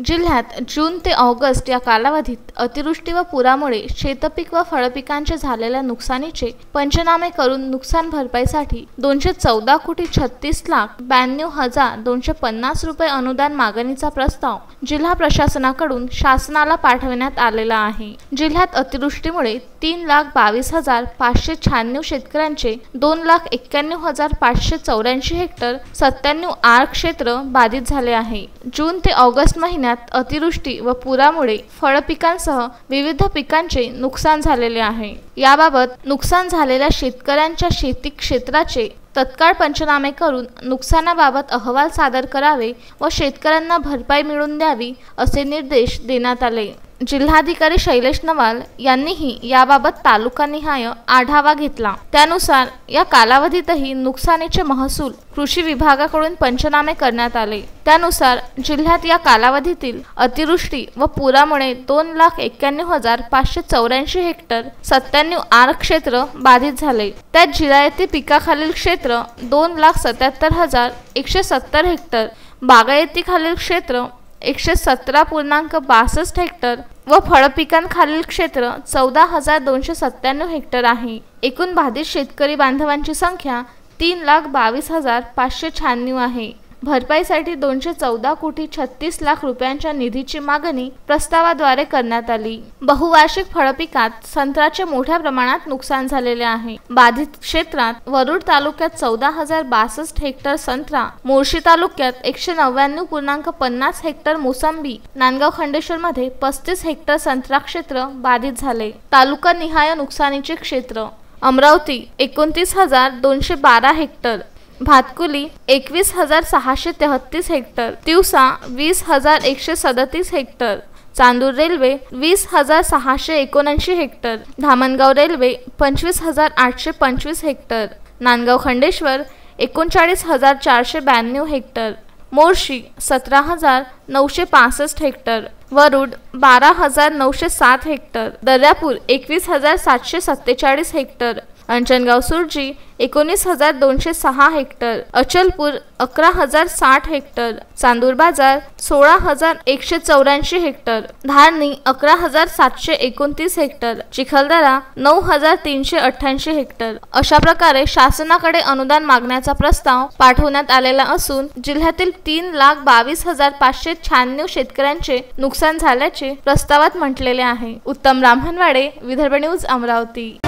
जिल्ह्यात जून ते ऑगस्ट या कालावधीत अतिवृष्टी व पुरामुळे शेतपीक व फळपिकांचे झालेल्या नुकसानीचे पंचनामे करून नुकसान भरपाईसाठी 214,36,92,250 रुपये अनुदान मागणीचा प्रस्ताव जिल्हा प्रशासनाकडून शासनाला पाठवण्यात आलेला आहे। जिल्ह्यात अतिवृष्टीमुळे 3,22,596 शेतकऱ्यांचे 2,91,584 हेक्टर 97 आर क्षेत्र बाधित झाले आहे। जून ते ऑगस्ट महिन्यात अतिवृष्टी व पुरामुळे फळपिकांसह विविध पिकांचे नुकसान झालेले आहे। याबाबत नुकसान झालेल्या शेतकऱ्यांच्या शेती क्षेत्राचे तत्काळ पंचनामे करून नुकसानाबाबत अहवाल सादर करावे व शेतकऱ्यांना भरपाई मिळवून द्यावी असे निर्देश देण्यात आले। जिल्हाधिकारी शैलेश नवाल यांनीही याबाबत तालुकानिहाय आढावा घेतला। त्यानुसार या कालावधीतही नुकसानीचे महसूल कृषी विभागाकडून पंचनामे करण्यात आले। त्यानुसार जिल्ह्यात या कालावधीतील अतिवृष्टी व पुरामुळे 2,91,584 हेक्टर 97 आर क्षेत्र बाधित झाले। त्यात जिरायती पिकाखालील क्षेत्र 2,77,170 हेक्टर, बागायती खालील क्षेत्र 117.62 हेक्टर व फळपिकांखालील क्षेत्र 14,297 हेक्टर आहे। एकूण बाधित शेतकरी बांधवांची संख्या 3,22,596 आहे। भरपाईसाठी 214,36,00,000 रुपयांच्या निधीची मागणी प्रस्तावाद्वारे करण्यात आली। बहुवार्षिक फळपिकात संत्र्याचे मोठ्या प्रमाणात नुकसान झालेले आहे। बाधित क्षेत्रात वरुड तालुक्यात 14,062 हेक्टर संत्रा, मोर्शी तालुक्यात 199.50 हेक्टर मोसंबी, नांदगाव खंडेश्वर मध्ये 35 हेक्टर संत्रा क्षेत्र बाधित झाले। तालुका निहाय नुकसानीचे क्षेत्र: Amravati 29,212 hectare, Bhatkuli 21,633 hectare, Tiwsa 20,137 hectare, Chandur Railway 20,679 hectare, Dhamangaon Railway 25,825 hectare, Nandgaon Khandeshwar 39,492 hectare, Morshi 17,965 hectare, Warud 12,907 hectare, Daryapur 21,747 hectare, Anjangaon Surji 19,206 hectare, Achalpur 11,060 hectare, Chandur Bazar 16,184 hectare, Dharni 11,729 hectare, Chikhaldara 9,388 hectare अशा प्रकारे शासनाकडे अनुदान मागण्याचा प्रस्ताव पाठवण्यात आलेला असून जिल्ह्यातील 3,22,596 शेतकऱ्यांचे नुकसान झाल्याचे प्रस्तावात म्हटलेले आहे। उत्तम ब्राह्मणवाडे, विदर्भ न्यूज, अमरावती।